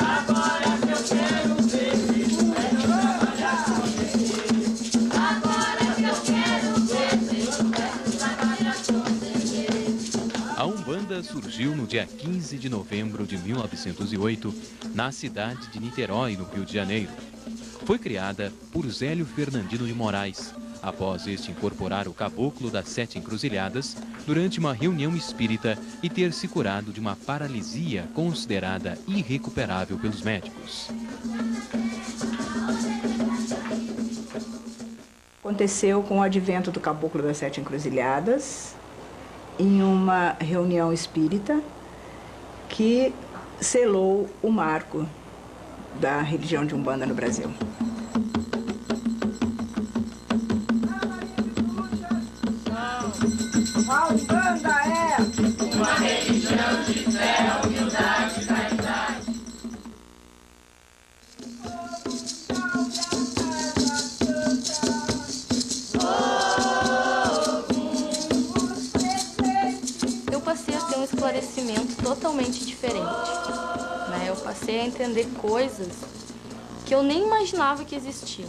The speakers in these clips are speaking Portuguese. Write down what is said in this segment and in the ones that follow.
Agora que eu quero ver, quero trabalhar com você. Agora que eu quero ver, quero trabalhar com você. A Umbanda surgiu no dia 15 de novembro de 1908, na cidade de Niterói, no Rio de Janeiro. Foi criada por Zélio Fernandino de Moraes, após este incorporar o caboclo das 7 encruzilhadas durante uma reunião espírita e ter se curado de uma paralisia considerada irrecuperável pelos médicos. Aconteceu com o advento do caboclo das 7 encruzilhadas, em uma reunião espírita que selou o marco da religião de Umbanda no Brasil. A Umbanda é uma religião de fé, humildade e caridade. Eu passei a ter um esclarecimento totalmente diferente, né? Eu passei a entender coisas que eu nem imaginava que existiam.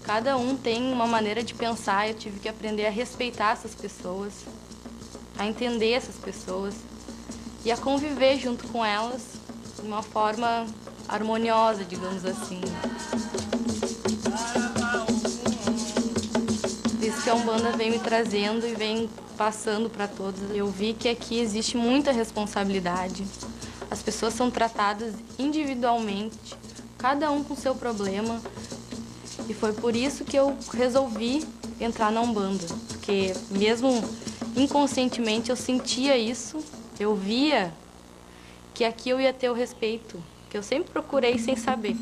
Cada um tem uma maneira de pensar, eu tive que aprender a respeitar essas pessoas, a entender essas pessoas e a conviver junto com elas de uma forma harmoniosa, digamos assim. Isso que a Umbanda vem me trazendo e vem passando para todos. Eu vi que aqui existe muita responsabilidade. As pessoas são tratadas individualmente, cada um com seu problema. E foi por isso que eu resolvi entrar na Umbanda, porque mesmo inconscientemente eu sentia isso, eu via que aqui eu ia ter o respeito, que eu sempre procurei sem saber.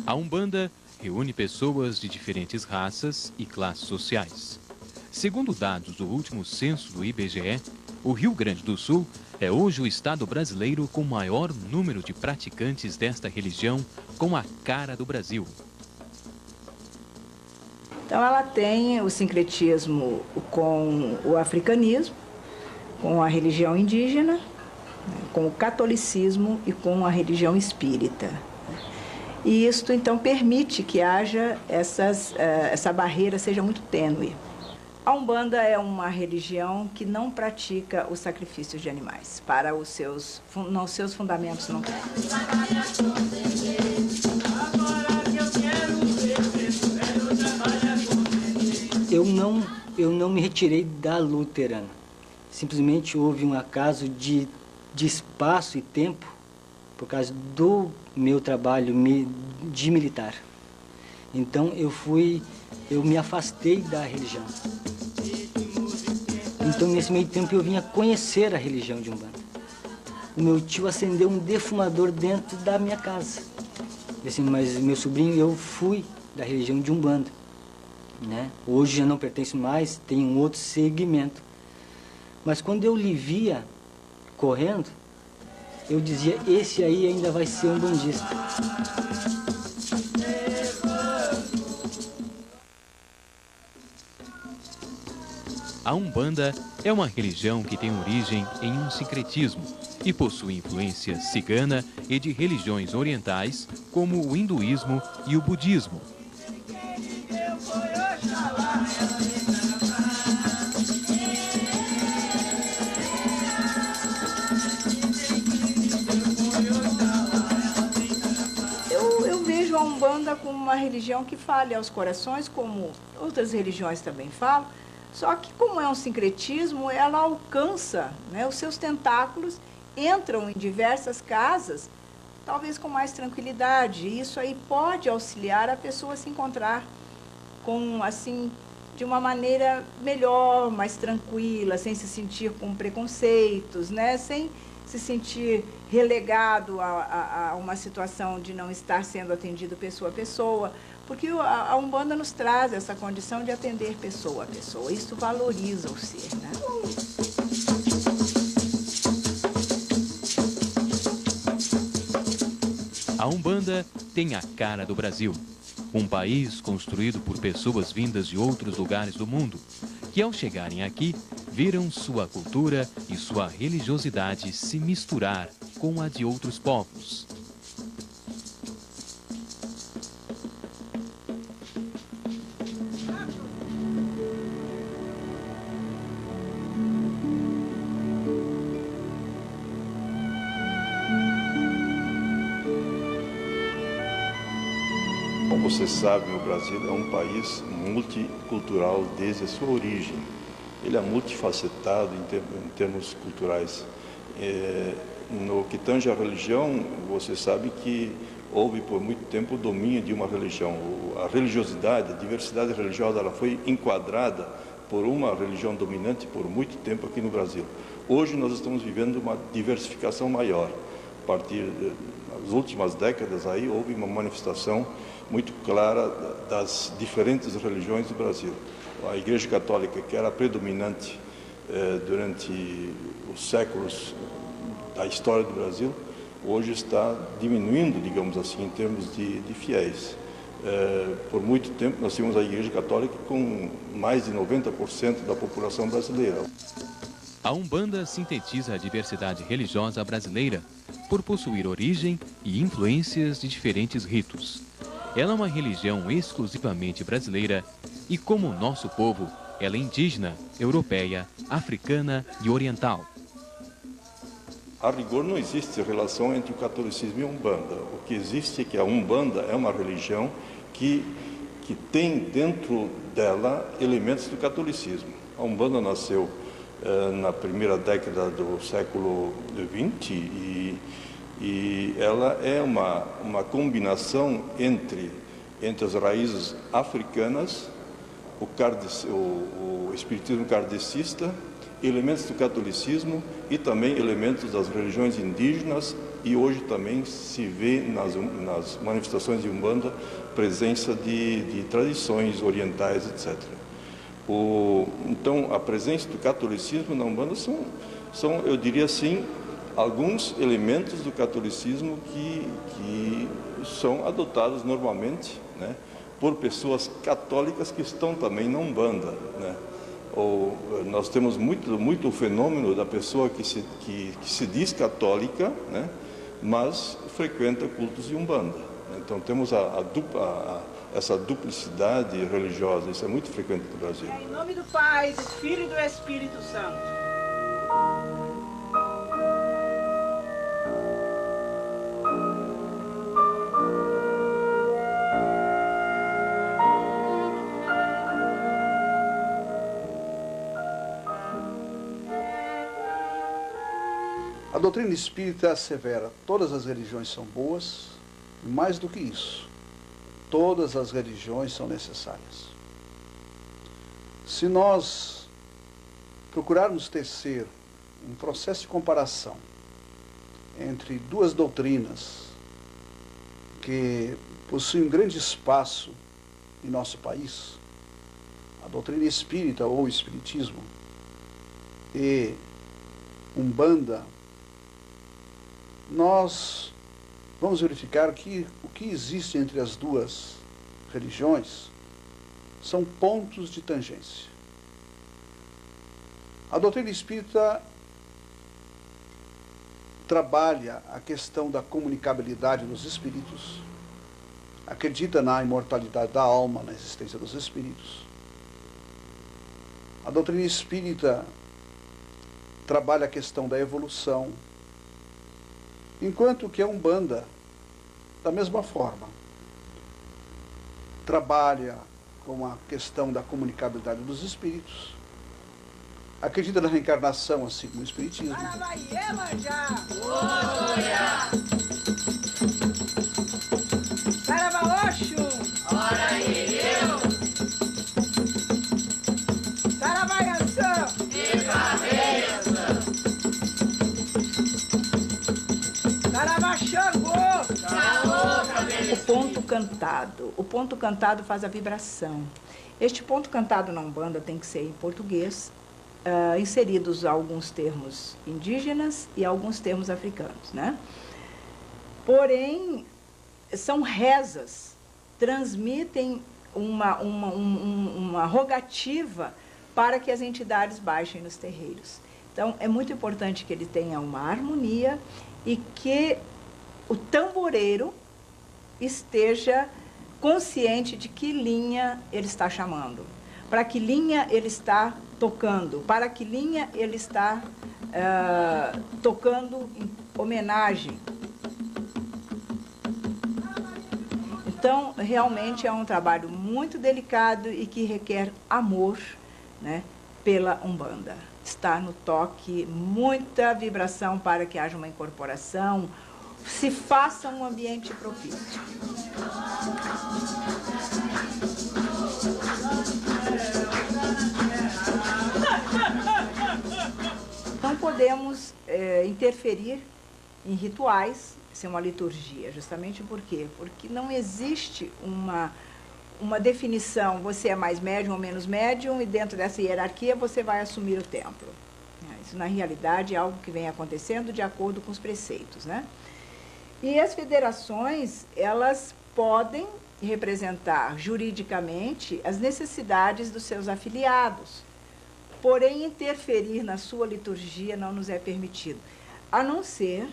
A Umbanda reúne pessoas de diferentes raças e classes sociais. Segundo dados do último censo do IBGE, o Rio Grande do Sul é hoje o estado brasileiro com o maior número de praticantes desta religião, com a cara do Brasil. Então ela tem o sincretismo com o africanismo, com a religião indígena, com o catolicismo e com a religião espírita. E isto então permite que haja essa barreira seja muito tênue. A Umbanda é uma religião que não pratica os sacrifícios de animais, para os seus fundamentos não tem. Eu não me retirei da luterana. Simplesmente houve um acaso de espaço e tempo por causa do meu trabalho de militar. Então eu me afastei da religião. Então nesse meio tempo eu vinha conhecer a religião de Umbanda. O meu tio acendeu um defumador dentro da minha casa. Assim, mas meu sobrinho, eu fui da religião de Umbanda, né? Hoje já não pertenço mais, tenho um outro segmento. Mas quando eu lhe via correndo, eu dizia, esse aí ainda vai ser um bandista. A Umbanda é uma religião que tem origem em um sincretismo e possui influência cigana e de religiões orientais, como o hinduísmo e o budismo. Eu vejo a Umbanda como uma religião que fale aos corações, como outras religiões também falam, só que como é um sincretismo, ela alcança, né, os seus tentáculos, entram em diversas casas, talvez com mais tranquilidade. E isso aí pode auxiliar a pessoa a se encontrar com, assim, de uma maneira melhor, mais tranquila, sem se sentir com preconceitos, né, sem se sentir relegado a uma situação de não estar sendo atendido pessoa a pessoa, porque a Umbanda nos traz essa condição de atender pessoa a pessoa. Isso valoriza o ser, né? A Umbanda tem a cara do Brasil, um país construído por pessoas vindas de outros lugares do mundo, que ao chegarem aqui, viram sua cultura e sua religiosidade se misturar com a de outros povos. Como você sabe, o Brasil é um país multicultural desde a sua origem. Ele é multifacetado em termos culturais. No que tange à religião, você sabe que houve por muito tempo o domínio de uma religião. A religiosidade, a diversidade religiosa, ela foi enquadrada por uma religião dominante por muito tempo aqui no Brasil. Hoje nós estamos vivendo uma diversificação maior. A partir das últimas décadas aí houve uma manifestação muito clara das diferentes religiões do Brasil. A Igreja Católica, que era predominante durante os séculos da história do Brasil, hoje está diminuindo, digamos assim, em termos de fiéis. Por muito tempo nós tínhamos a Igreja Católica com mais de 90% da população brasileira. A Umbanda sintetiza a diversidade religiosa brasileira por possuir origem e influências de diferentes ritos. Ela é uma religião exclusivamente brasileira e, como o nosso povo, ela é indígena, europeia, africana e oriental. A rigor não existe relação entre o catolicismo e a Umbanda. O que existe é que a Umbanda é uma religião que tem dentro dela elementos do catolicismo. A Umbanda nasceu na primeira década do século XX e ela é uma combinação entre as raízes africanas, o espiritismo kardecista, elementos do catolicismo e também elementos das religiões indígenas, e hoje também se vê nas manifestações de Umbanda presença de tradições orientais, etc. Então, a presença do catolicismo na Umbanda são, eu diria assim, alguns elementos do catolicismo que são adotados normalmente, né, por pessoas católicas que estão também na Umbanda, né? Nós temos muito o fenômeno da pessoa que se diz católica, né, mas frequenta cultos de Umbanda. Então temos essa duplicidade religiosa, isso é muito frequente no Brasil. Em nome do Pai, do Filho e do Espírito Santo. A doutrina espírita assevera: todas as religiões são boas, e mais do que isso, todas as religiões são necessárias. Se nós procurarmos tecer um processo de comparação entre duas doutrinas que possuem um grande espaço em nosso país, a doutrina espírita ou espiritismo e Umbanda, nós vamos verificar que o que existe entre as duas religiões são pontos de tangência. A doutrina espírita trabalha a questão da comunicabilidade dos espíritos, acredita na imortalidade da alma, na existência dos espíritos. A doutrina espírita trabalha a questão da evolução, enquanto que a Umbanda, da mesma forma, trabalha com a questão da comunicabilidade dos espíritos, acredita na reencarnação, assim como o espiritismo. O ponto cantado faz a vibração. Este ponto cantado na Umbanda tem que ser em português, inseridos alguns termos indígenas e alguns termos africanos, né? Porém, são rezas, transmitem uma rogativa para que as entidades baixem nos terreiros. Então, é muito importante que ele tenha uma harmonia e que o tamboreiro esteja consciente de que linha ele está chamando, para que linha ele está tocando, para que linha ele está tocando em homenagem. Então, realmente é um trabalho muito delicado e que requer amor, né, pela Umbanda. Está no toque, muita vibração para que haja uma incorporação, se faça um ambiente propício. Não podemos interferir em rituais, ser uma liturgia, justamente por quê? Porque não existe uma definição, você é mais médium ou menos médium, e dentro dessa hierarquia você vai assumir o templo. Isso, na realidade, é algo que vem acontecendo de acordo com os preceitos, né? E as federações, elas podem representar juridicamente as necessidades dos seus afiliados, porém interferir na sua liturgia não nos é permitido, a não ser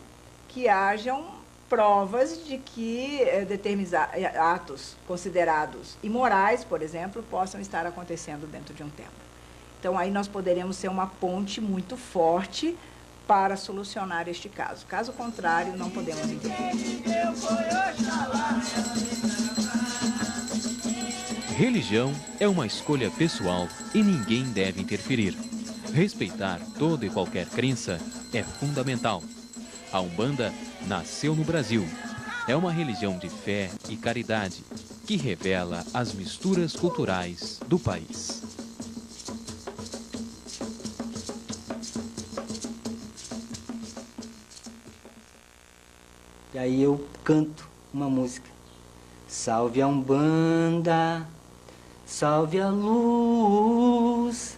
que hajam provas de que determinados atos considerados imorais, por exemplo, possam estar acontecendo dentro de um templo. Então, aí nós poderemos ser uma ponte muito forte para solucionar este caso. Caso contrário, não podemos intervir. Religião é uma escolha pessoal e ninguém deve interferir. Respeitar toda e qualquer crença é fundamental. A Umbanda nasceu no Brasil. É uma religião de fé e caridade que revela as misturas culturais do país. E aí eu canto uma música. Salve a Umbanda, salve a luz,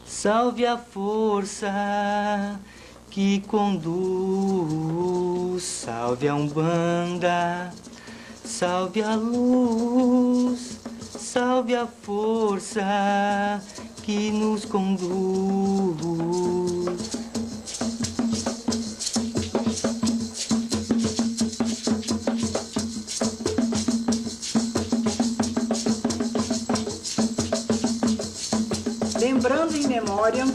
salve a força que conduz. Salve a Umbanda, salve a luz, salve a força que nos conduz. Lembrando em memória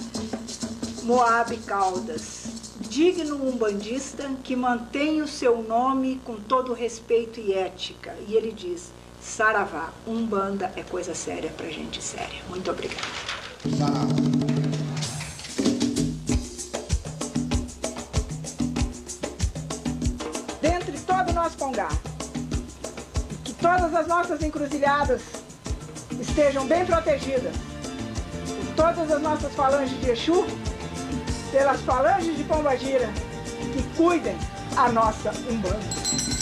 Moabe Caldas, digno umbandista que mantém o seu nome com todo respeito e ética. E ele diz: Saravá, Umbanda é coisa séria pra gente séria. Muito obrigada. Dentre todo o nosso Congá, que todas as nossas encruzilhadas estejam bem protegidas. Todas as nossas falanges de Exu, pelas falanges de Pombagira, que cuidem a nossa Umbanda.